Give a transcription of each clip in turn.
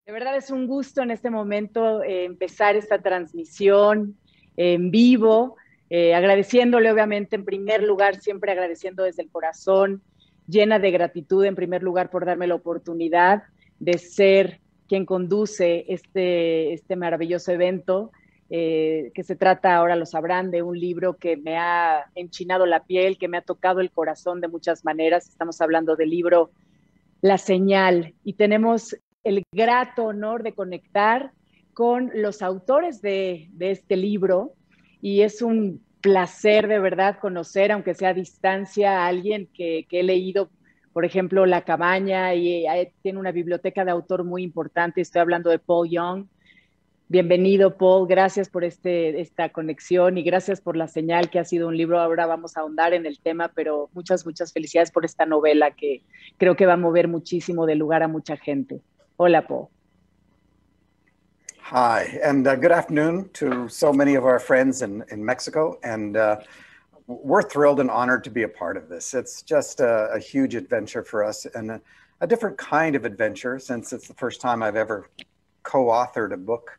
De verdad es un gusto en este momento empezar esta transmisión en vivo, agradeciéndole obviamente en primer lugar, siempre agradeciendo desde el corazón, llena de gratitud en primer lugar por darme la oportunidad de ser quien conduce este maravilloso evento, que se trata, ahora lo sabrán, de un libro que me ha enchinado la piel, que me ha tocado el corazón de muchas maneras. Estamos hablando del libro La Señal, y tenemos el grato honor de conectar con los autores de este libro, y es un placer de verdad conocer, aunque sea a distancia, a alguien que he leído, por ejemplo, La Cabaña, y tiene una biblioteca de autor muy importante. Estoy hablando de Paul Young. Bienvenido, Paul. Gracias por esta conexión y gracias por La Señal, que ha sido un libro. Ahora vamos a ahondar en el tema, pero muchas, muchas felicidades por esta novela que creo que va a mover muchísimo de lugar a mucha gente. Hola, Paul. Hi, and good afternoon to so many of our friends in Mexico. And we're thrilled and honored to be a part of this. It's just a huge adventure for us, and a different kind of adventure, since it's the first time I've ever co-authored a book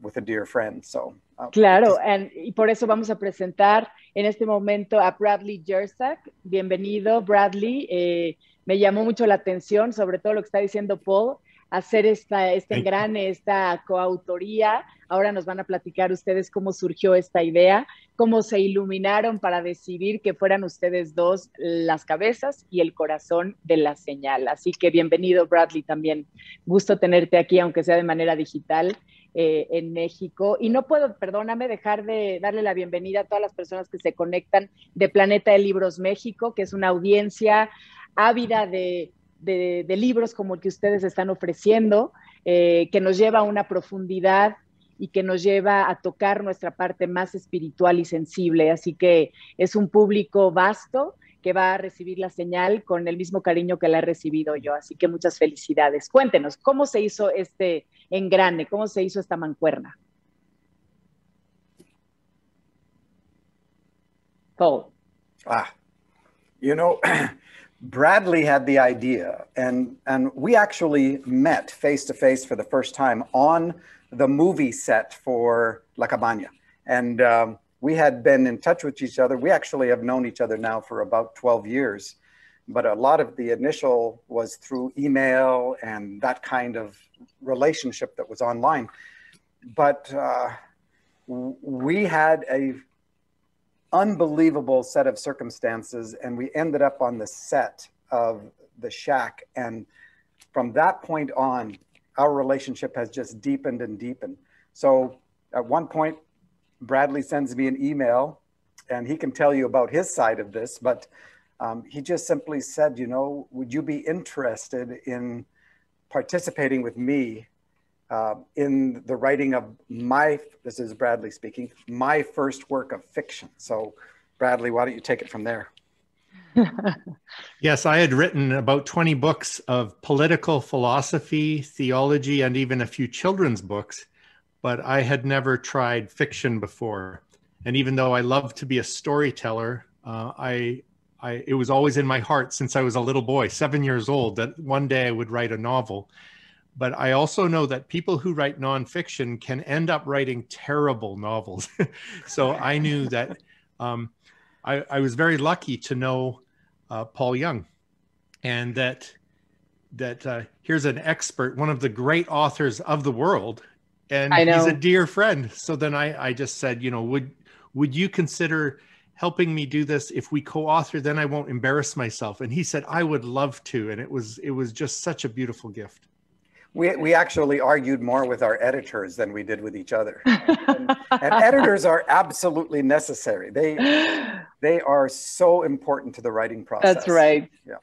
with a dear friend. So, claro, y por eso vamos a presentar en este momento a Bradley Jersak. Bienvenido, Bradley. Me llamó mucho la atención, sobre todo lo que está diciendo Paul, hacer este engrane, esta coautoría. Ahora nos van a platicar ustedes cómo surgió esta idea, cómo se iluminaron para decidir que fueran ustedes dos las cabezas y el corazón de La Señal. Así que bienvenido, Bradley, también. Gusto tenerte aquí, aunque sea de manera digital, en México. Y no puedo, perdóname, dejar de darle la bienvenida a todas las personas que se conectan de Planeta de Libros México, que es una audiencia ávida de libros como el que ustedes están ofreciendo, que nos lleva a una profundidad y que nos lleva a tocar nuestra parte más espiritual y sensible. Así que es un público vasto que va a recibir La Señal con el mismo cariño que la he recibido yo. Así que muchas felicidades. Cuéntenos, ¿cómo se hizo este engrane? ¿Cómo se hizo esta mancuerna? Paul. You know, Bradley had the idea, and we actually met face to face for the first time on the movie set for La Cabaña. And we had been in touch with each other. We actually have known each other now for about 12 years. But a lot of the initial was through email and that kind of relationship that was online. But we had a unbelievable set of circumstances, and we ended up on the set of The Shack. And from that point on, our relationship has just deepened and deepened. So at one point, Bradley sends me an email, and he can tell you about his side of this, but he just simply said, you know, would you be interested in participating with me in the writing of this is Bradley speaking, my first work of fiction. So Bradley, why don't you take it from there? Yes, I had written about 20 books of political philosophy, theology, and even a few children's books, but I had never tried fiction before. And even though I love to be a storyteller, it was always in my heart since I was a little boy, 7 years old, that one day I would write a novel. But I also know that people who write nonfiction can end up writing terrible novels. So I knew that I was very lucky to know Paul Young, and that here's an expert, one of the great authors of the world, and he's a dear friend. So then I just said, you know, would you consider helping me do this? If we co-author, then I won't embarrass myself. And he said, I would love to. And it was just such a beautiful gift. We actually argued more with our editors than we did with each other. And editors are absolutely necessary. They are so important to the writing process. That's right. Yeah.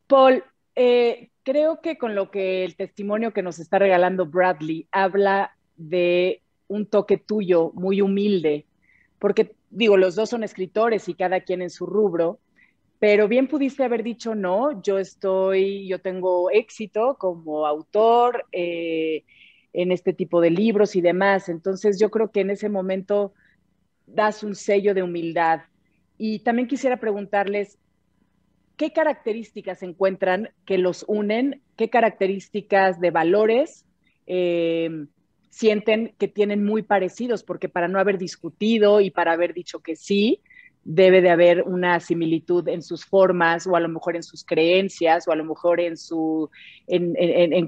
Paul, creo que con lo que el testimonio que nos está regalando Bradley habla de un toque tuyo muy humilde, porque digo, los dos son escritores y cada quien en su rubro, pero bien pudiste haber dicho, no, yo tengo éxito como autor en este tipo de libros y demás. Entonces yo creo que en ese momento das un sello de humildad. Y también quisiera preguntarles, ¿qué características encuentran que los unen qué características de valores sienten que tienen muy parecidos, porque para no haber discutido y para haber dicho que sí, debe de haber una similitud en sus formas, o a lo mejor en sus creencias, o a lo mejor en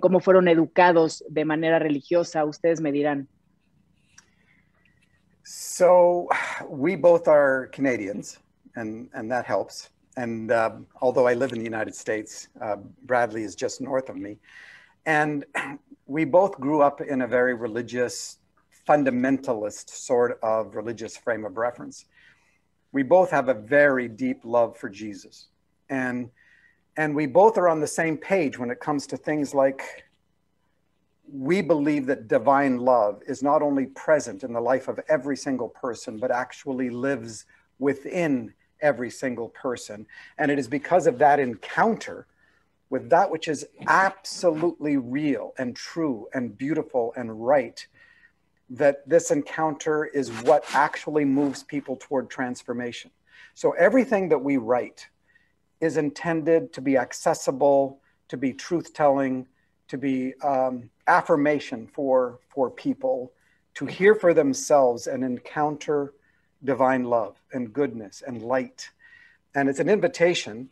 cómo fueron educados de manera religiosa. Ustedes me dirán. So we both are Canadians, and that helps. And although I live in the United States, Bradley is just north of me. And we both grew up in a very religious, fundamentalist sort of religious frame of reference. We both have a very deep love for Jesus. And we both are on the same page when it comes to things like, we believe that divine love is not only present in the life of every single person, but actually lives within every single person. And it is because of that encounter with that which is absolutely real and true and beautiful and right, that this encounter is what actually moves people toward transformation. So everything that we write is intended to be accessible, to be truth-telling, to be affirmation for people, to hear for themselves and encounter divine love and goodness and light. And it's an invitation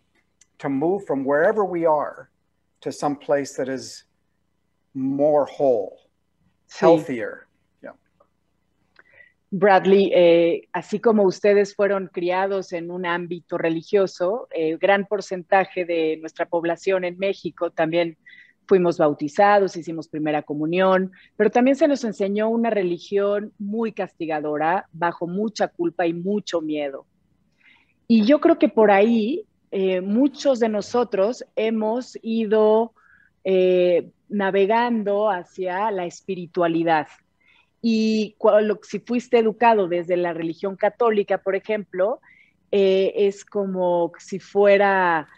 to move from wherever we are to some place that is more whole, healthier. Bradley, así como ustedes fueron criados en un ámbito religioso, gran porcentaje de nuestra población en México también fuimos bautizados, hicimos primera comunión, pero también se nos enseñó una religión muy castigadora, bajo mucha culpa y mucho miedo. Y yo creo que por ahí muchos de nosotros hemos ido navegando hacia la espiritualidad. Y si fuiste educado desde la religión católica, por ejemplo, es como si fuera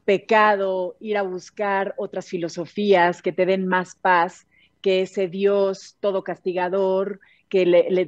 pecado ir a buscar otras filosofías que te den más paz que ese Dios todo castigador que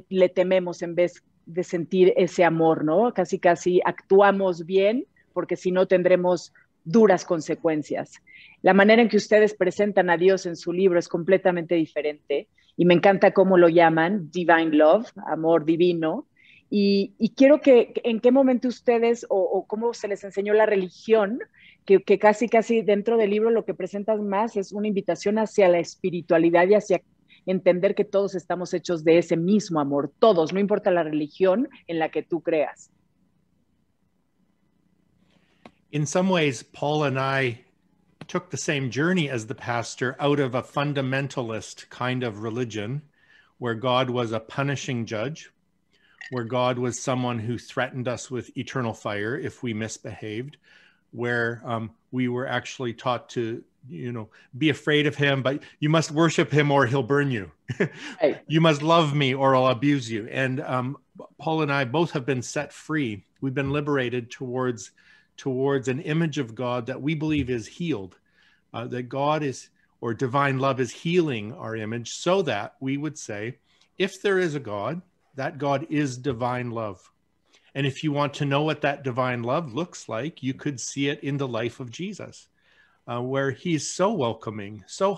le tememos en vez de sentir ese amor, ¿no? Casi actuamos bien porque si no tendremos duras consecuencias. La manera en que ustedes presentan a Dios en su libro es completamente diferente y me encanta cómo lo llaman, Divine Love, amor divino. Y quiero que en qué momento ustedes o cómo se les enseñó la religión, que casi dentro del libro lo que presentas más es una invitación hacia la espiritualidad y hacia entender que todos estamos hechos de ese mismo amor, todos, no importa la religión en la que tú creas. In some ways, Paul and I took the same journey as the pastor out of a fundamentalist kind of religion where God was a punishing judge, where God was someone who threatened us with eternal fire if we misbehaved, where we were actually taught to, be afraid of him, but you must worship him or he'll burn you. Right. You must love me or I'll abuse you. And Paul and I both have been set free. We've been liberated towards an image of God that we believe is healed, that God is, or divine love is healing our image so that we would say, if there is a God, that God is divine love. And if you want to know what that divine love looks like, you could see it in the life of Jesus, where he's so welcoming, so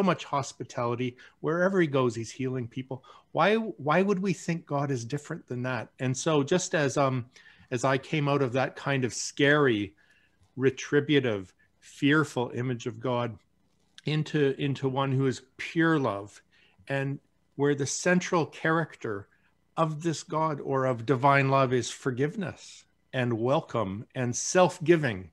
much hospitality. Wherever he goes, he's healing people. Why would we think God is different than that? And so just as I came out of that kind of scary, retributive, fearful image of God into one who is pure love, and where the central character of this God or of divine love is forgiveness and welcome and self-giving.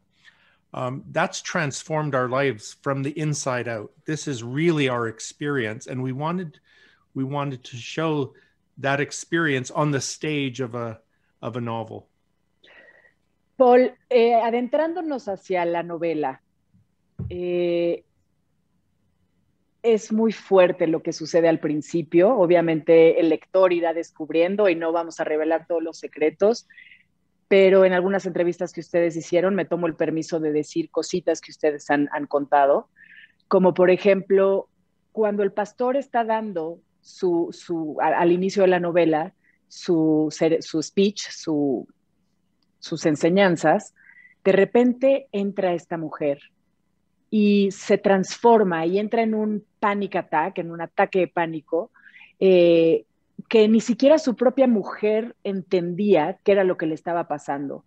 That's transformed our lives from the inside out. This is really our experience, and we wanted to show that experience on the stage of a novel. Paul, adentrándonos hacia la novela, es muy fuerte lo que sucede al principio. Obviamente el lector irá descubriendo y no vamos a revelar todos los secretos, pero en algunas entrevistas que ustedes hicieron me tomo el permiso de decir cositas que ustedes han contado, como por ejemplo, cuando el pastor está dando al inicio de la novela su speech, sus enseñanzas, de repente entra esta mujer y se transforma y entra en un panic attack, en un ataque de pánico, que ni siquiera su propia mujer entendía qué era lo que le estaba pasando.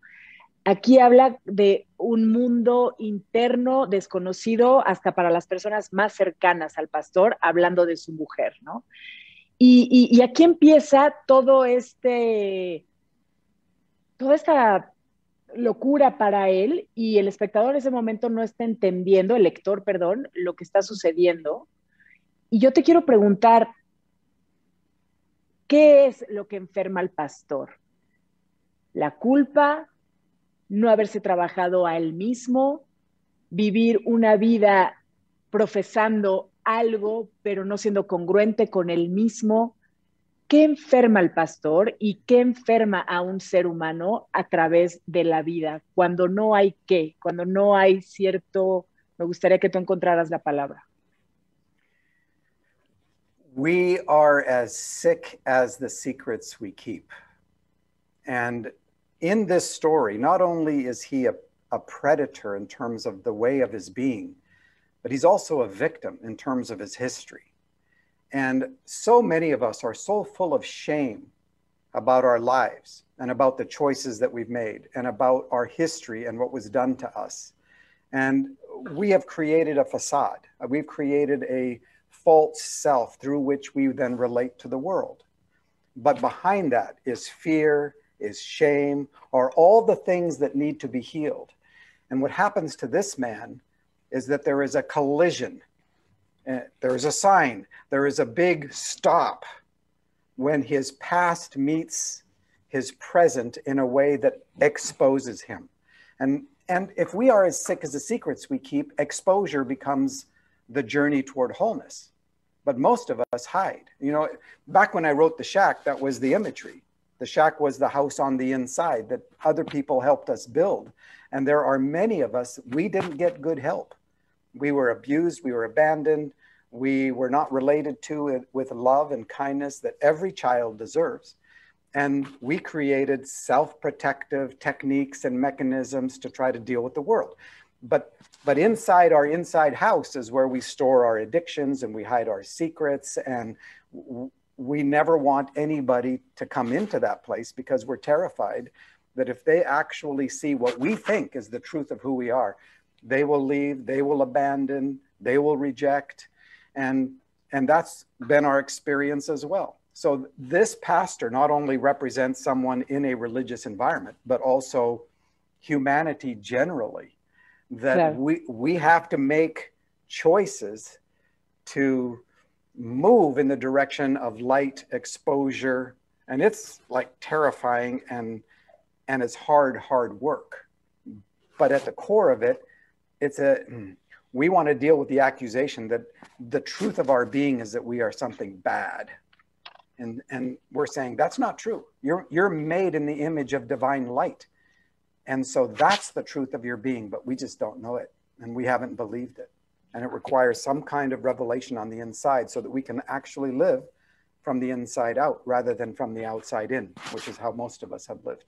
Aquí habla de un mundo interno desconocido hasta para las personas más cercanas al pastor, hablando de su mujer, ¿no? Y aquí empieza toda esta locura para él y el espectador en ese momento no está entendiendo, el lector, perdón, lo que está sucediendo. Y yo te quiero preguntar, ¿qué es lo que enferma al pastor? ¿La culpa? ¿No haberse trabajado a él mismo? ¿Vivir una vida profesando algo, pero no siendo congruente con él mismo? ¿Qué enferma al pastor y qué enferma a un ser humano a través de la vida? Cuando no hay qué, cuando no hay cierto, me gustaría que tú encontraras la palabra. We are as sick as the secrets we keep. And in this story, not only is he a predator in terms of the way of his being, but he's also a victim in terms of his history. And so many of us are so full of shame about our lives and about the choices that we've made and about our history and what was done to us. And we have created a facade. We've created a false self through which we then relate to the world. But behind that is fear, is shame, are all the things that need to be healed. And what happens to this man is that there is a collision. There is a sign. There is a big stop when his past meets his present in a way that exposes him. And if we are as sick as the secrets we keep, exposure becomes the journey toward wholeness. But most of us hide. You know, back when I wrote The Shack, that was the imagery. The shack was the house on the inside that other people helped us build. And there are many of us, we didn't get good help. We were abused, we were abandoned, we were not related to with love and kindness that every child deserves. And we created self-protective techniques and mechanisms to try to deal with the world. But inside our inside house is where we store our addictions and we hide our secrets, and we never want anybody to come into that place because we're terrified that if they actually see what we think is the truth of who we are, they will leave, they will abandon, they will reject. And that's been our experience as well. So this pastor not only represents someone in a religious environment, but also humanity generally, that we have to make choices to move in the direction of light exposure. And it's like terrifying and it's hard work. But at the core of it, we want to deal with the accusation that the truth of our being is that we are something bad. And we're saying that's not true. You're made in the image of divine light. And so that's the truth of your being, but we just don't know it. And we haven't believed it. And it requires some kind of revelation on the inside so that we can actually live from the inside out rather than from the outside in, which is how most of us have lived.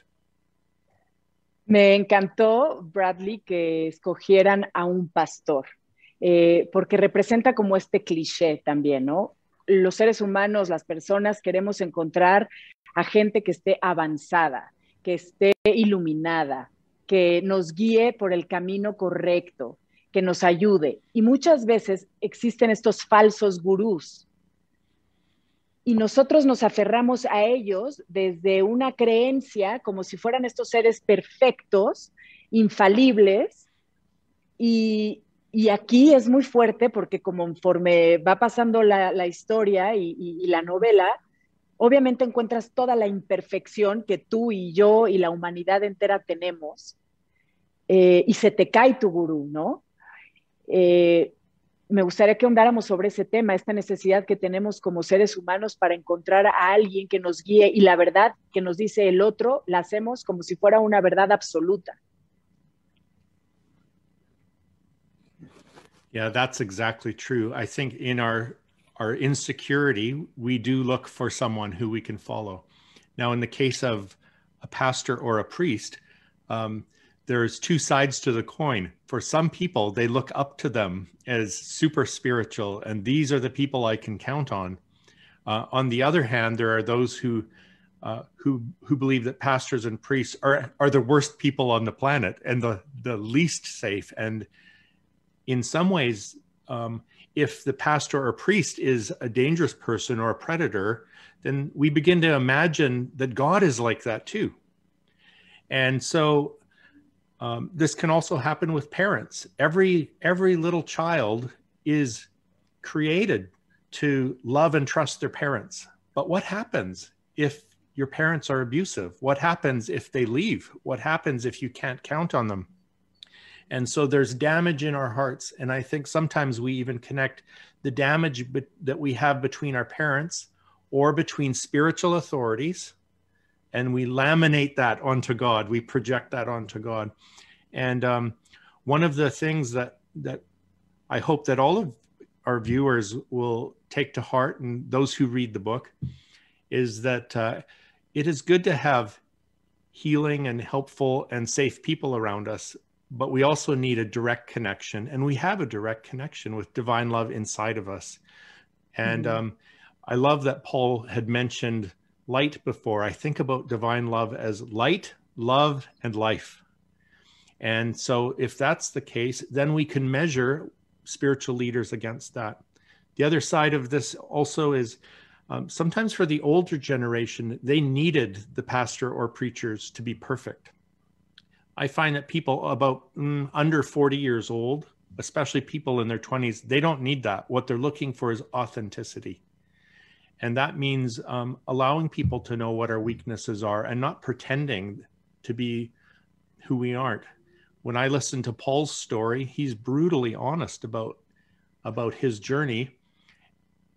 Me encantó, Bradley, que escogieran a un pastor, porque representa como este cliché también, ¿no? Los seres humanos, las personas, queremos encontrar a gente que esté avanzada, que esté iluminada, que nos guíe por el camino correcto, que nos ayude. Y muchas veces existen estos falsos gurús. Y nosotros nos aferramos a ellos desde una creencia como si fueran estos seres perfectos, infalibles. Y aquí es muy fuerte porque conforme va pasando la historia y la novela, obviamente encuentras toda la imperfección que tú y yo y la humanidad entera tenemos, y se te cae tu gurú, ¿no? Me gustaría que ahondáramos sobre ese tema, esta necesidad que tenemos como seres humanos para encontrar a alguien que nos guíe, y la verdad que nos dice el otro, la hacemos como si fuera una verdad absoluta. Yeah, that's exactly true. I think in our insecurity, we do look for someone who we can follow. Now, in the case of a pastor or a priest, there's two sides to the coin. For some people, they look up to them as super spiritual, and these are the people I can count on. On the other hand, there are those who believe that pastors and priests are the worst people on the planet and the least safe. And in some ways, if the pastor or priest is a dangerous person or a predator, then we begin to imagine that God is like that too. And so this can also happen with parents. Every little child is created to love and trust their parents. But what happens if your parents are abusive? What happens if they leave? What happens if you can't count on them? And so there's damage in our hearts. And I think sometimes we even connect the damage that we have between our parents or between spiritual authorities, and we laminate that onto God. We project that onto God. And one of the things that I hope that all of our viewers will take to heart, and those who read the book, is that it is good to have healing and helpful and safe people around us, but we also need a direct connection, and we have a direct connection with divine love inside of us. And I love that Paul had mentioned light before. I think about divine love as light, love, and life. And so if that's the case, then we can measure spiritual leaders against that. The other side of this also is sometimes for the older generation, they needed the pastor or preachers to be perfect. I find that people about under 40 years old, especially people in their 20s, they don't need that. What they're looking for is authenticity. And that means allowing people to know what our weaknesses are and not pretending to be who we aren't. When I listen to Paul's story, he's brutally honest about his journey.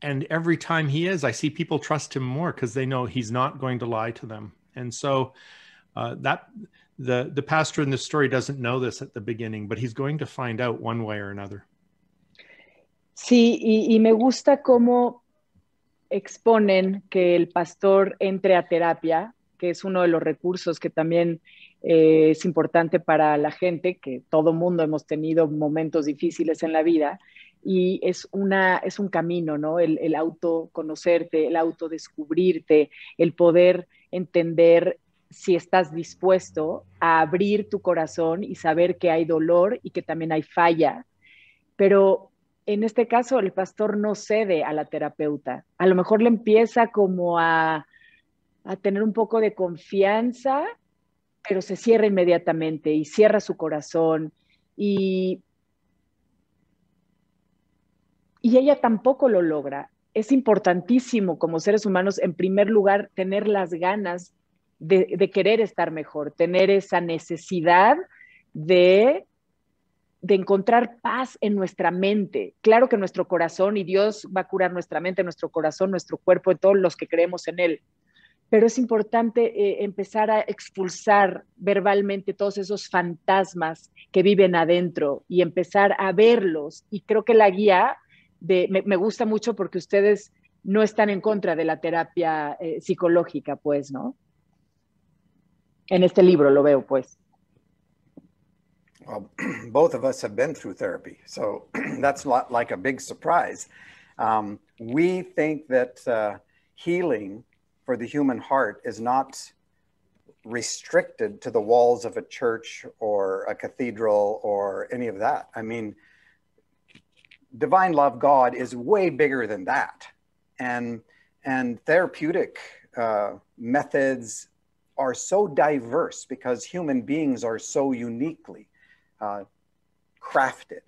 And every time he is, I see people trust him more because they know he's not going to lie to them. And so that the pastor in the story doesn't know this at the beginning, but he's going to find out one way or another. Sí, y me gusta cómo exponen que el pastor entre a terapia, que es uno de los recursos que también es importante para la gente, que todo mundo hemos tenido momentos difíciles en la vida, y es un camino, ¿no? El autoconocerte, el autodescubrirte, el poder entender si estás dispuesto a abrir tu corazón y saber que hay dolor y que también hay falla. Pero en este caso el pastor no cede a la terapeuta. A lo mejor le empieza como a tener un poco de confianza, pero se cierra inmediatamente y cierra su corazón. Y ella tampoco lo logra. Es importantísimo como seres humanos, en primer lugar, tener las ganas de querer estar mejor, tener esa necesidad de encontrar paz en nuestra mente. Claro que nuestro corazón, y Dios va a curar nuestra mente, nuestro corazón, nuestro cuerpo, y todos los que creemos en Él. Pero es importante empezar a expulsar verbalmente todos esos fantasmas que viven adentro y empezar a verlos. Y creo que la guía me gusta mucho porque ustedes no están en contra de la terapia psicológica, pues, ¿no? En este libro lo veo, pues. Well, both of us have been through therapy, so that's not like a big surprise. We think that healing for the human heart is not restricted to the walls of a church or a cathedral or any of that. I mean, divine love, God, is way bigger than that. And therapeutic methods are so diverse because human beings are so uniquely crafted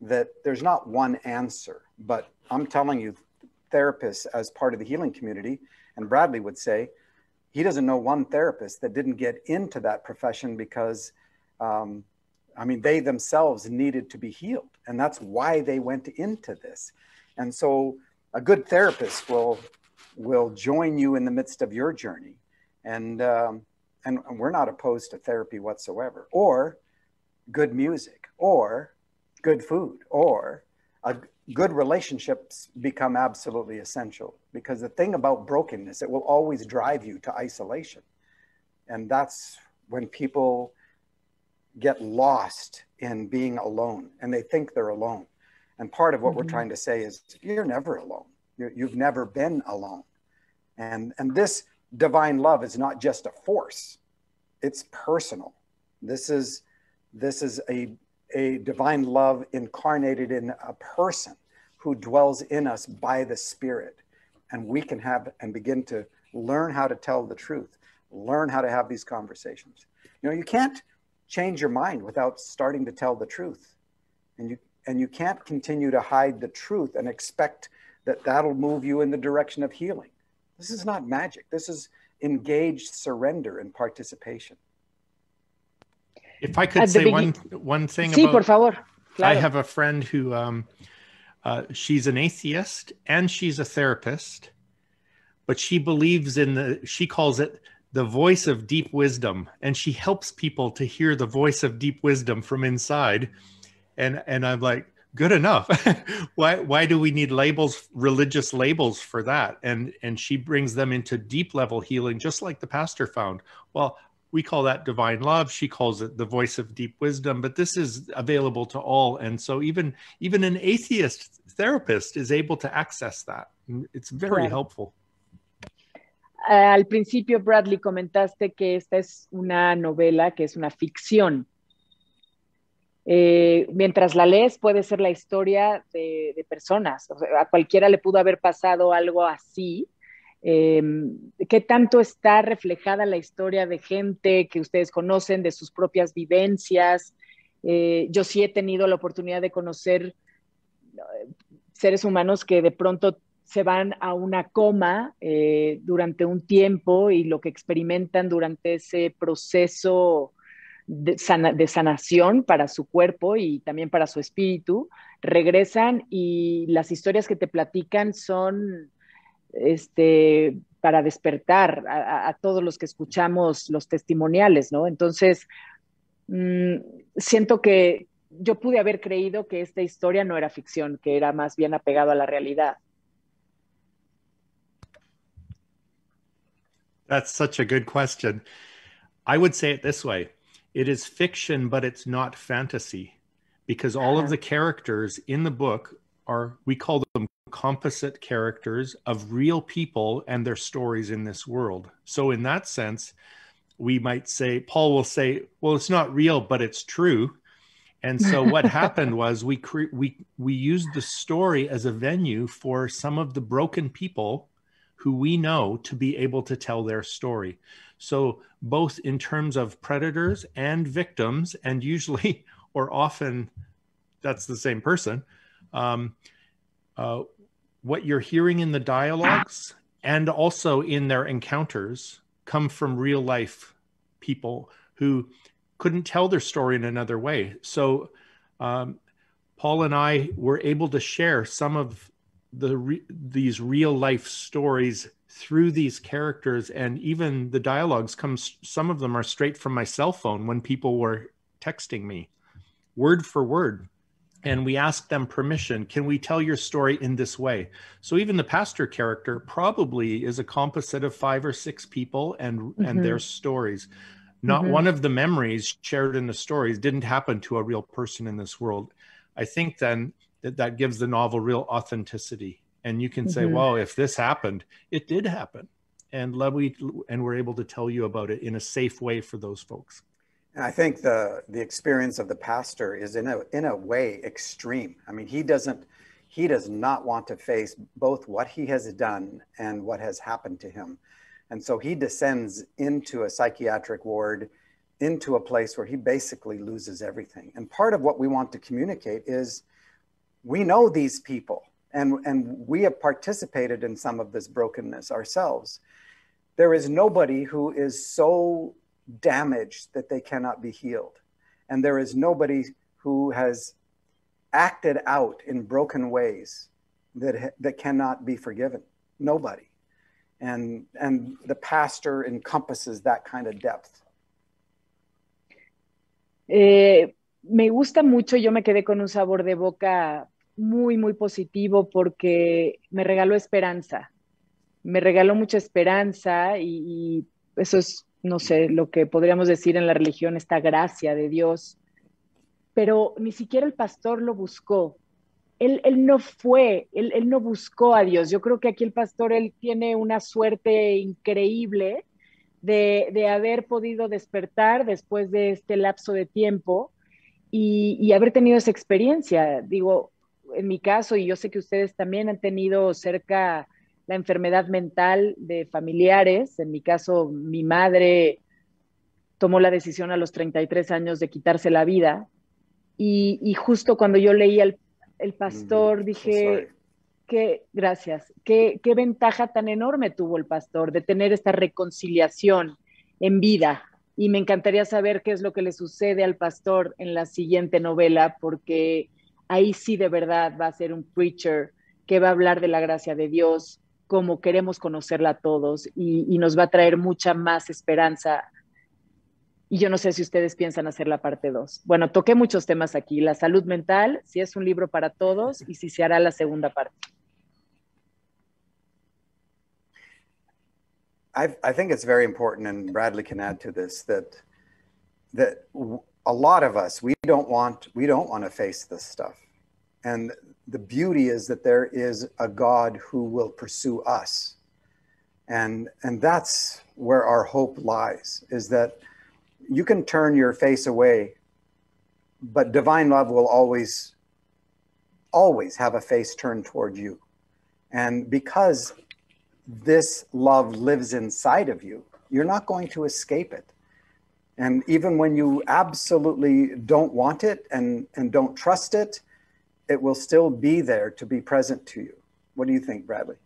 that there's not one answer. But I'm telling you, therapists as part of the healing community, and Bradley would say, he doesn't know one therapist that didn't get into that profession because, I mean, they themselves needed to be healed. And that's why they went into this. And so a good therapist will join you in the midst of your journey. And we're not opposed to therapy whatsoever, or good music, or good food, or good relationships become absolutely essential, because the thing about brokenness, it will always drive you to isolation. And that's when people get lost in being alone, and they think they're alone. And part of what we're trying to say is you're never alone. You've never been alone. And this divine love is not just a force, it's personal. This is a divine love incarnated in a person who dwells in us by the Spirit. And we can have and begin to learn how to tell the truth, learn how to have these conversations. You know, you can't change your mind without starting to tell the truth. And you can't continue to hide the truth and expect that that'll move you in the direction of healing. This is not magic. This is engaged surrender and participation. If I could say one thing Sí, about, por favor. Claro. I have a friend who, she's an atheist and she's a therapist, but she believes in she calls it the voice of deep wisdom. And she helps people to hear the voice of deep wisdom from inside. And I'm like, good enough. Why do we need labels, religious labels for that? And she brings them into deep level healing, just like the pastor found. Well, we call that divine love. She calls it the voice of deep wisdom, but this is available to all. And so even an atheist therapist is able to access that. It's very helpful. Al principio, Bradley, comentaste que esta es una novela, que es una ficción. Mientras la lees, puede ser la historia de personas. O sea, a cualquiera le pudo haber pasado algo así. ¿Qué tanto está reflejada la historia de gente que ustedes conocen, de sus propias vivencias? Yo sí he tenido la oportunidad de conocer seres humanos que de pronto se van a una coma durante un tiempo y lo que experimentan durante ese proceso de sanación para su cuerpo y también para su espíritu, regresan y las historias que te platican son para despertar a todos los que escuchamos los testimoniales, ¿no? Entonces, siento que yo pude haber creído que esta historia no era ficción, que era más bien apegado a la realidad. That's such a good question. I would say it this way. It is fiction, but it's not fantasy, because all of the characters in the book we call them composite characters of real people and their stories in this world. So in that sense, we might say, Paul will say, well, it's not real, but it's true. And so what happened was we used the story as a venue for some of the broken people who we know to be able to tell their story. So both in terms of predators and victims, and usually or often that's the same person, what you're hearing in the dialogues and also in their encounters come from real life people who couldn't tell their story in another way. So Paul and I were able to share some of these real life stories through these characters, and even the dialogues some of them are straight from my cell phone when people were texting me word for word. And we asked them permission. Can we tell your story in this way? So even the pastor character probably is a composite of 5 or 6 people and their stories. Not one of the memories shared in the stories didn't happen to a real person in this world. I think then that gives the novel real authenticity. And you can say, well, if this happened, it did happen. And we're able to tell you about it in a safe way for those folks. And I think the experience of the pastor is in a way extreme. I mean, he does not want to face both what he has done and what has happened to him. And so he descends into a psychiatric ward, into a place where he basically loses everything. And part of what we want to communicate is we know these people and we have participated in some of this brokenness ourselves. There is nobody who is so damaged that they cannot be healed. And there is nobody who has acted out in broken ways that cannot be forgiven. Nobody. And the pastor encompasses that kind of depth. Me gusta mucho, yo me quedé con un sabor de boca muy, muy positivo porque me regaló esperanza. Me regaló mucha esperanza y eso es no sé, lo que podríamos decir en la religión, esta gracia de Dios, pero ni siquiera el pastor lo buscó. Él no fue, él no buscó a Dios. Yo creo que aquí el pastor, él tiene una suerte increíble de haber podido despertar después de este lapso de tiempo y haber tenido esa experiencia. Digo, en mi caso, y yo sé que ustedes también han tenido cerca la enfermedad mental de familiares. En mi caso, mi madre tomó la decisión a los 33 años de quitarse la vida. Y justo cuando yo leí el pastor, So sorry. dije, gracias, qué ventaja tan enorme tuvo el pastor de tener esta reconciliación en vida. Y me encantaría saber qué es lo que le sucede al pastor en la siguiente novela, porque ahí sí de verdad va a ser un preacher que va a hablar de la gracia de Dios como queremos conocerla a todos y nos va a traer mucha más esperanza. Y yo no sé si ustedes piensan hacer la parte 2. Bueno, toqué muchos temas aquí. La salud mental, si es un libro para todos y si se hará la segunda parte. I think it's very important, and Bradley can add to this, that a lot of us, we don't want to face this stuff. And the beauty is that there is a God who will pursue us. And that's where our hope lies, is that you can turn your face away, but divine love will always have a face turned toward you. And because this love lives inside of you, you're not going to escape it. And even when you absolutely don't want it and don't trust it, it will still be there to be present to you. What do you think, Bradley?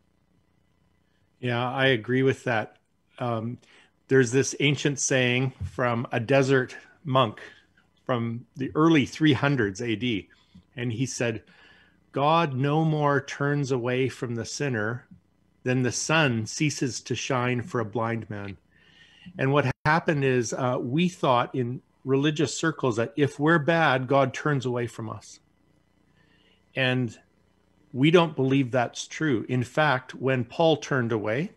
Yeah, I agree with that. There's this ancient saying from a desert monk from the early 300s AD. And he said, God no more turns away from the sinner than the sun ceases to shine for a blind man. And what happened is we thought in religious circles that if we're bad, God turns away from us. And we don't believe that's true. In fact, when Paul turned away,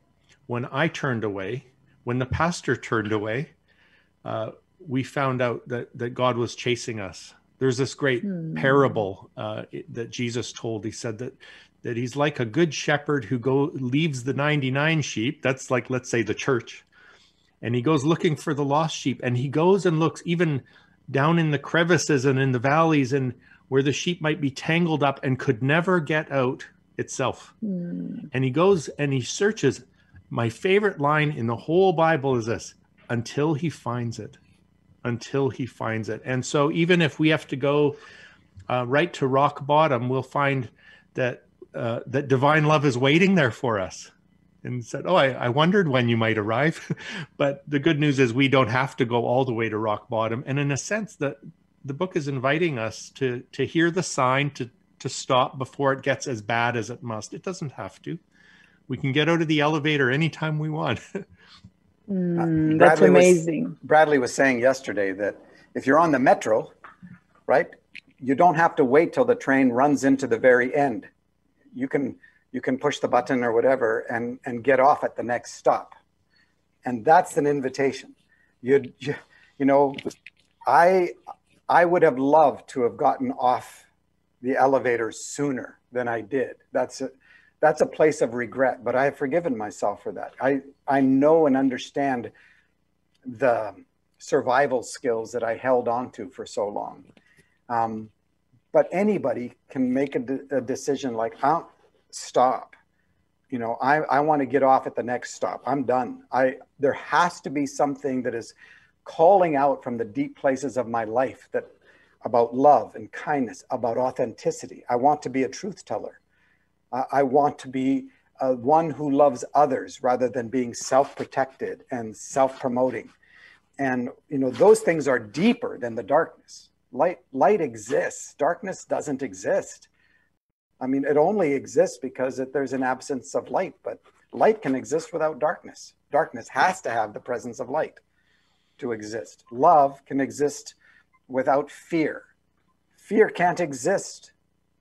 when I turned away, when the pastor turned away, we found out that God was chasing us. There's this great parable that Jesus told. He said that he's like a good shepherd who leaves the 99 sheep. That's like, let's say, the church. And he goes looking for the lost sheep. And he goes and looks even down in the crevices and in the valleys and where the sheep might be tangled up and could never get out itself. And he goes and he searches. My favorite line in the whole Bible is this: until he finds it. Until he finds it. And so even if we have to go right to rock bottom, we'll find that that divine love is waiting there for us. And said, oh, I wondered when you might arrive. But the good news is we don't have to go all the way to rock bottom. And in a sense, the book is inviting us to hear the sign, to stop before it gets as bad as it must. It doesn't have to. We can get out of the elevator anytime we want. That's amazing. Bradley was saying yesterday that if you're on the metro, right, you don't have to wait till the train runs into the very end. You can push the button or whatever and get off at the next stop. And that's an invitation. You know, I would have loved to have gotten off the elevator sooner than I did. That's a place of regret, but I have forgiven myself for that. I know and understand the survival skills that I held on to for so long. But anybody can make a decision like, stop. You know, I want to get off at the next stop. I'm done. There has to be something that is calling out from the deep places of my life about love and kindness, about authenticity. I want to be a truth teller. I want to be one who loves others rather than being self-protected and self-promoting. And, you know, those things are deeper than the darkness. Light exists. Darkness doesn't exist. I mean, it only exists because there's an absence of light, but light can exist without darkness. Darkness has to have the presence of light to exist. Love can exist without fear. Fear can't exist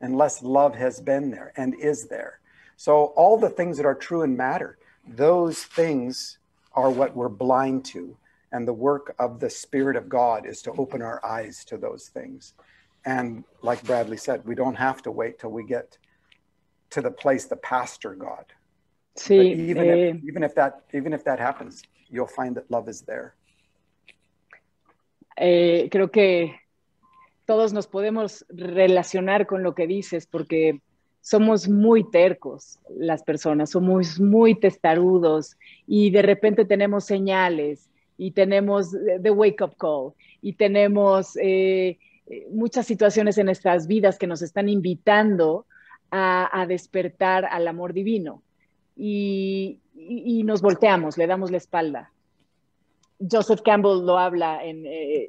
unless love has been there and is there. So all the things that are true and matter, those things are what we're blind to And the work of the Spirit of God is to open our eyes to those things. And like Bradley said, we don't have to wait till we get to the place the pastor got. Sí, Even if that happens, you'll find that love is there. Creo que todos nos podemos relacionar con lo que dices, porque somos muy tercos las personas, somos muy testarudos y de repente tenemos señales y tenemos the wake up call y tenemos muchas situaciones en nuestras vidas que nos están invitando a despertar al amor divino y nos volteamos, le damos la espalda. Joseph Campbell lo habla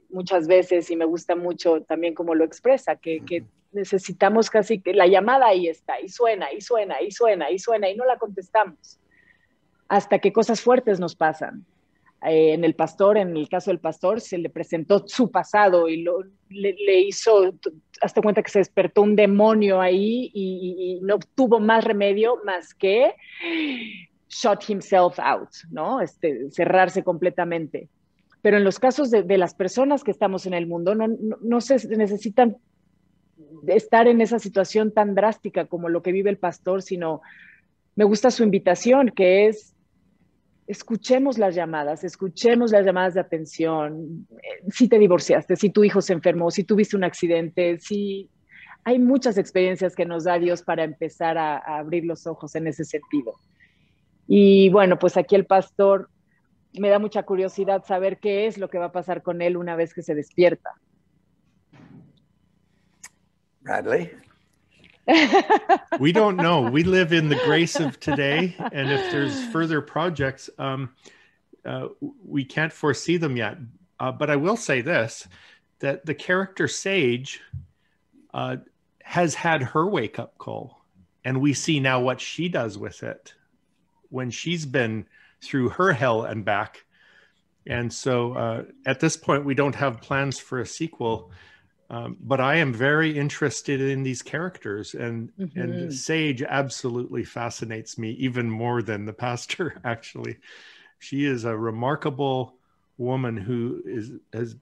muchas veces y me gusta mucho también cómo lo expresa, que necesitamos casi que la llamada ahí está, y suena, y suena, y suena, y suena, y no la contestamos, hasta que cosas fuertes nos pasan. En el caso del pastor, se le presentó su pasado y le hizo, hasta cuenta que se despertó un demonio ahí y no tuvo más remedio más que shut himself out, ¿no? Cerrarse completamente. Pero en los casos de las personas que estamos en el mundo, no se necesitan estar en esa situación tan drástica como lo que vive el pastor, sino me gusta su invitación, que es escuchemos las llamadas de atención. Si te divorciaste, si tu hijo se enfermó, si tuviste un accidente, si hay muchas experiencias que nos da Dios para empezar a abrir los ojos en ese sentido. Y bueno, pues aquí el pastor, me da mucha curiosidad saber qué es lo que va a pasar con él una vez que se despierta. Bradley? We don't know. We live in the grace of today. And if there's further projects, we can't foresee them yet. But I will say this, that the character Sage has had her wake-up call. And we see now what she does with it when she's been through her hell and back. And so at this point, we don't have plans for a sequel. But I am very interested in these characters, and Sage absolutely fascinates me even more than the pastor, actually. She is a remarkable woman who has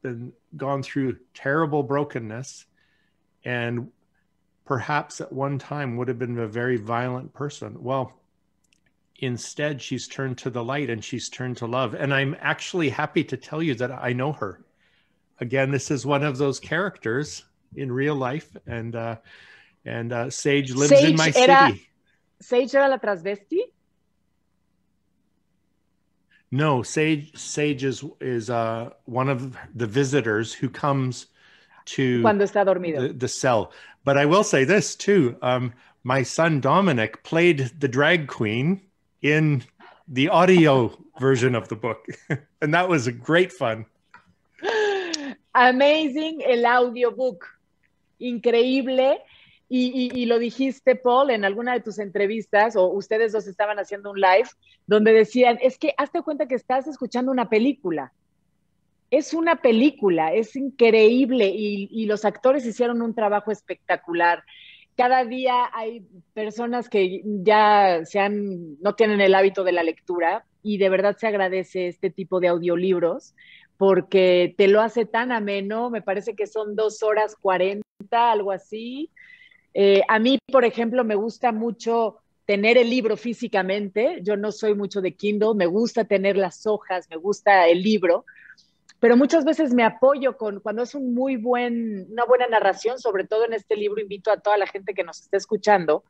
gone through terrible brokenness and perhaps at one time would have been a very violent person. Well, instead, she's turned to the light and she's turned to love. And I'm actually happy to tell you that I know her. Again, this is one of those characters in real life, and Sage lives in my city. ¿Sage era la transvesti? No, Sage is one of the visitors who comes to Cuando está dormido. The cell. But I will say this too. My son Dominic played the drag queen in the audio version of the book, and that was a great fun. Amazing el audiobook, increíble, y lo dijiste, Paul, en alguna de tus entrevistas, o ustedes dos estaban haciendo un live, donde decían, es que hazte cuenta que estás escuchando una película. Es una película, es increíble, y los actores hicieron un trabajo espectacular. Cada día hay personas que ya no tienen el hábito de la lectura, y de verdad se agradece este tipo de audiolibros, porque te lo hace tan ameno. Me parece que son 2 horas 40, algo así. A mí, por ejemplo, me gusta mucho tener el libro físicamente. Yo no soy mucho de Kindle, me gusta tener las hojas, me gusta el libro, pero muchas veces me apoyo cuando es una buena narración, sobre todo en este libro. Invito a toda la gente que nos esté escuchando.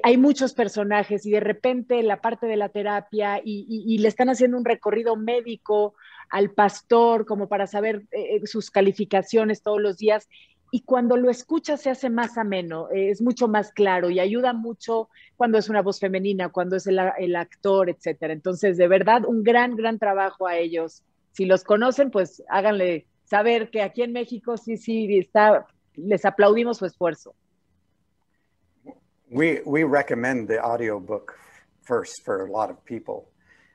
Hay muchos personajes y de repente la parte de la terapia y le están haciendo un recorrido médico al pastor como para saber sus calificaciones todos los días, y cuando lo escuchas se hace más ameno, es mucho más claro y ayuda mucho cuando es una voz femenina, cuando es el actor, etcétera. Entonces, de verdad, un gran trabajo a ellos. Si los conocen, pues háganle saber que aquí en México sí les aplaudimos su esfuerzo. We recommend the audiobook first for a lot of people,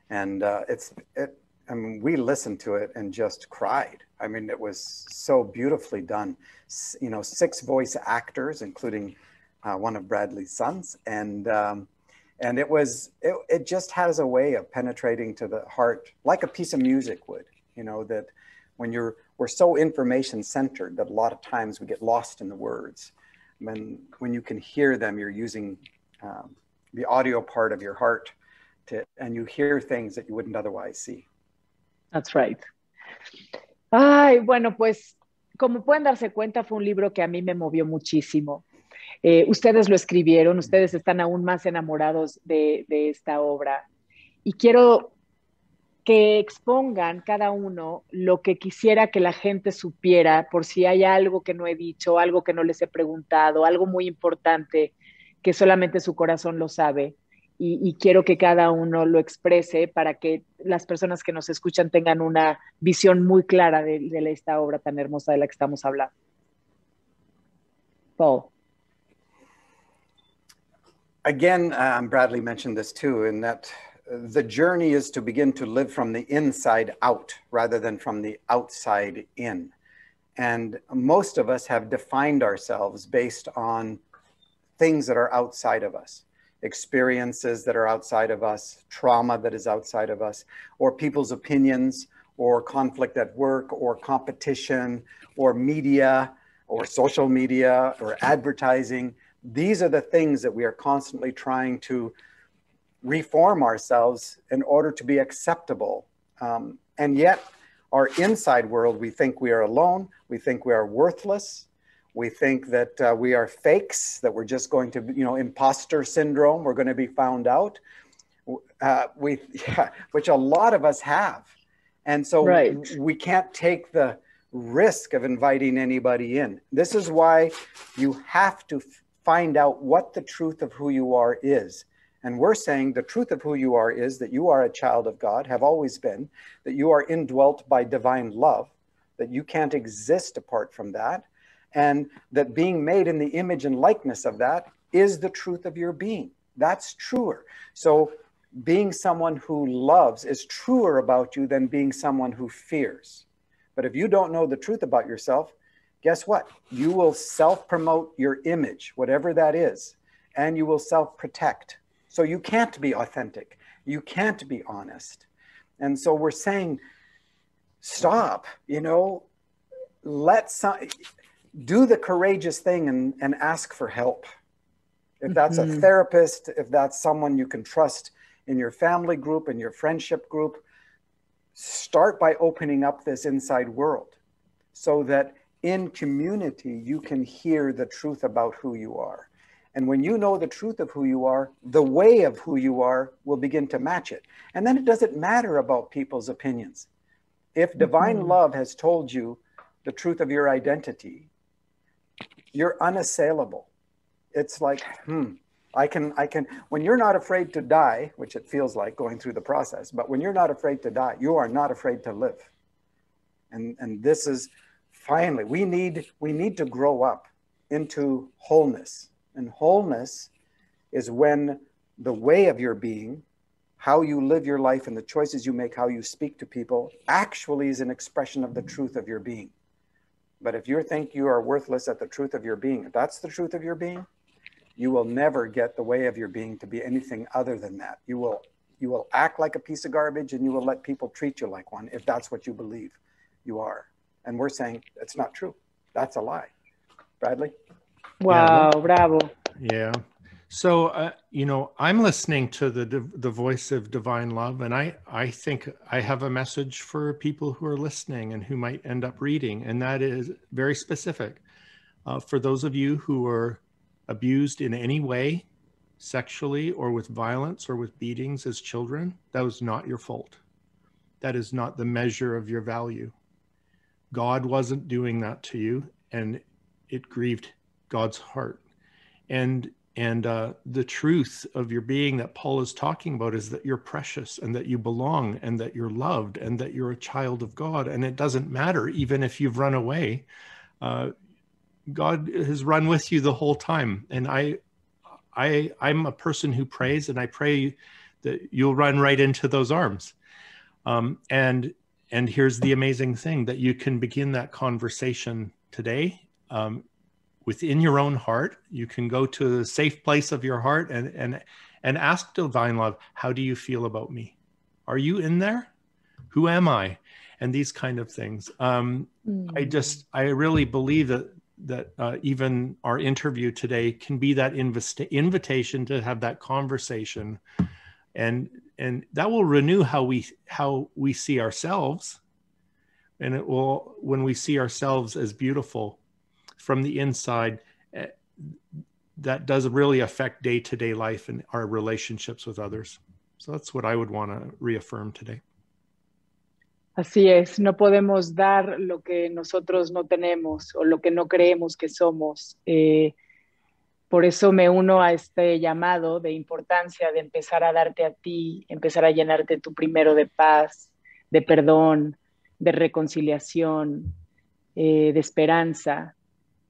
and I mean, we listened to it and just cried. I mean, it was so beautifully done. 6 voice actors, including one of Bradley's sons, and it just has a way of penetrating to the heart like a piece of music would. you know, that we're so information centered that a lot of times we get lost in the words. When you can hear them, you're using the audio part of your heart and you hear things that you wouldn't otherwise see. That's right. Ay, bueno, pues como pueden darse cuenta, fue un libro que a mí me movió muchísimo. Ustedes lo escribieron, ustedes están aún más enamorados de esta obra. Y quiero que expongan cada uno lo que quisiera que la gente supiera, por si hay algo que no he dicho, algo que no les he preguntado, algo muy importante que solamente su corazón lo sabe. Y quiero que cada uno lo exprese para que las personas que nos escuchan tengan una visión muy clara de esta obra tan hermosa de la que estamos hablando. Paul. Again, Bradley mentioned this too, in that the journey is to begin to live from the inside out rather than from the outside in. And most of us have defined ourselves based on things that are outside of us, experiences that are outside of us, trauma that is outside of us, or people's opinions, or conflict at work, or competition, or media, or social media, or advertising. These are the things that we are constantly trying to reform ourselves in order to be acceptable. And yet, our inside world, we think we are alone, we think we are worthless, we think that we are fakes, that we're just going to, you know, imposter syndrome, we're going to be found out, which a lot of us have. And so we can't take the risk of inviting anybody in. This is why you have to find out what the truth of who you are is. And we're saying the truth of who you are is that you are a child of God, have always been, that you are indwelt by divine love, that you can't exist apart from that, and that being made in the image and likeness of that is the truth of your being. That's truer. So being someone who loves is truer about you than being someone who fears. But if you don't know the truth about yourself, guess what? You will self-promote your image, whatever that is, and you will self-protect. So you can't be authentic. You can't be honest. And so we're saying, stop, you know, do the courageous thing and ask for help. If that's a therapist, if that's someone you can trust in your family group, in your friendship group, start by opening up this inside world so that in community, you can hear the truth about who you are. And when you know the truth of who you are, the way of who you are will begin to match it. And then it doesn't matter about people's opinions. If divine love has told you the truth of your identity, you're unassailable. It's like, I can, when you're not afraid to die, which it feels like going through the process, but when you're not afraid to die, you are not afraid to live. And this is finally, we need to grow up into wholeness. And wholeness is when the way of your being, how you live your life and the choices you make, how you speak to people, actually is an expression of the truth of your being. But if you think you are worthless at the truth of your being, if that's the truth of your being, you will never get the way of your being to be anything other than that. You will act like a piece of garbage and you will let people treat you like one if that's what you believe you are. And we're saying it's not true. That's a lie. Bradley? Wow, bravo. Yeah. So, you know, I'm listening to the voice of divine love, and I think I have a message for people who are listening and who might end up reading, and that is very specific. For those of you who are abused in any way, sexually or with violence or with beatings as children, that was not your fault. That is not the measure of your value. God wasn't doing that to you, and it grieved God's heart. And the truth of your being that Paul is talking about is that you're precious and that you belong and that you're loved and that you're a child of God. And it doesn't matter, even if you've run away, God has run with you the whole time. And I'm a person who prays, and I pray that you'll run right into those arms. And here's the amazing thing, that you can begin that conversation today. Within your own heart, you can go to the safe place of your heart and ask divine love, how do you feel about me? Are you in there? Who am I? And these kind of things. I really believe that even our interview today can be that invitation to have that conversation, and that will renew how we see ourselves, and it will, when we see ourselves as beautiful from the inside, that does really affect day-to-day life and our relationships with others. So that's what I would want to reaffirm today. Así es, no podemos dar lo que nosotros no tenemos o lo que no creemos que somos. Por eso me uno a este llamado de importancia de empezar a darte a ti, empezar a llenarte tú primero de paz, de perdón, de reconciliación, de esperanza.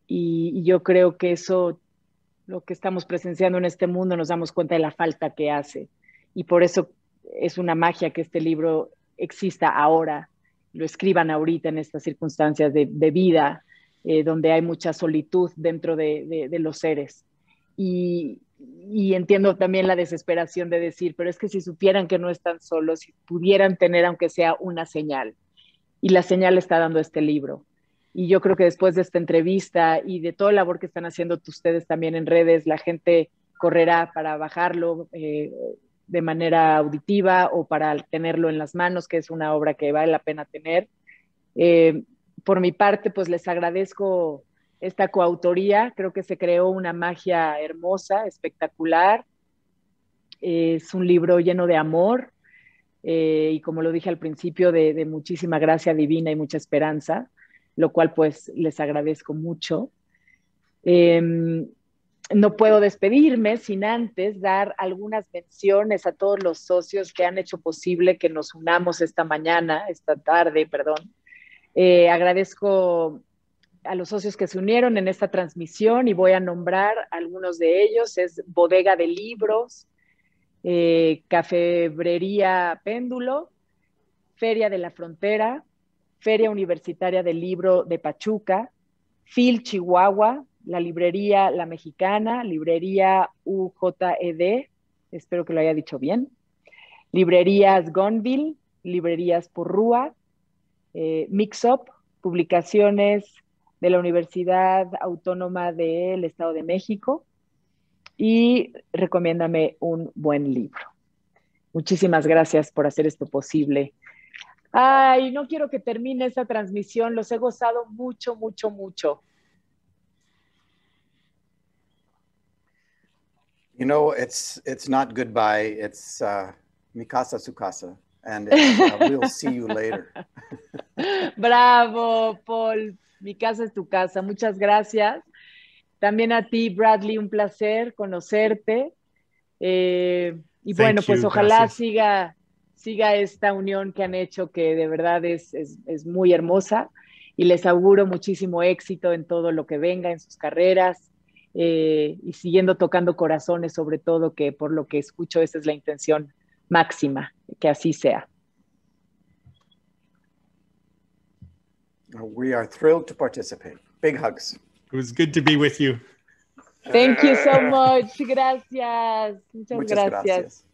Y yo creo que eso, lo que estamos presenciando en este mundo, nos damos cuenta de la falta que hace. Y por eso es una magia que este libro exista ahora, lo escriban ahorita en estas circunstancias de vida, donde hay mucha solitud dentro de los seres. Y entiendo también la desesperación de decir, pero es que si supieran que no están solos, si pudieran tener aunque sea una señal. Y la señal está dando este libro. Y yo creo que después de esta entrevista y de toda la labor que están haciendo ustedes también en redes, la gente correrá para bajarlo de manera auditiva o para tenerlo en las manos, que es una obra que vale la pena tener. Por mi parte, pues les agradezco esta coautoría. Creo que se creó una magia hermosa, espectacular. Es un libro lleno de amor y, como lo dije al principio, de muchísima gracia divina y mucha esperanza, lo cual pues les agradezco mucho. No puedo despedirme sin antes dar algunas menciones a todos los socios que han hecho posible que nos unamos esta tarde. Agradezco a los socios que se unieron en esta transmisión y voy a nombrar algunos de ellos. Es Bodega de Libros, Cafebrería Péndulo, Feria de la Frontera, Feria Universitaria del Libro de Pachuca, FIL Chihuahua, la librería La Mexicana, librería UJED, espero que lo haya dicho bien, librerías Gonville, librerías Porrúa, Mix Up, publicaciones de la Universidad Autónoma del Estado de México, y recomiéndame un buen libro. Muchísimas gracias por hacer esto posible. Ay, no quiero que termine esta transmisión, los he gozado mucho, mucho, mucho. You know, it's not goodbye, it's mi casa, su casa, and we'll see you later. Bravo, Paul, mi casa es tu casa, muchas gracias. También a ti, Bradley, un placer conocerte. Y bueno, pues ojalá siga esta unión que han hecho, que de verdad es muy hermosa, y les auguro muchísimo éxito en todo lo que venga, en sus carreras, y siguiendo tocando corazones, sobre todo, que por lo que escucho esa es la intención máxima, que así sea. We are thrilled to participate. Big hugs. It was good to be with you. Thank you so much. Gracias. Muchas gracias.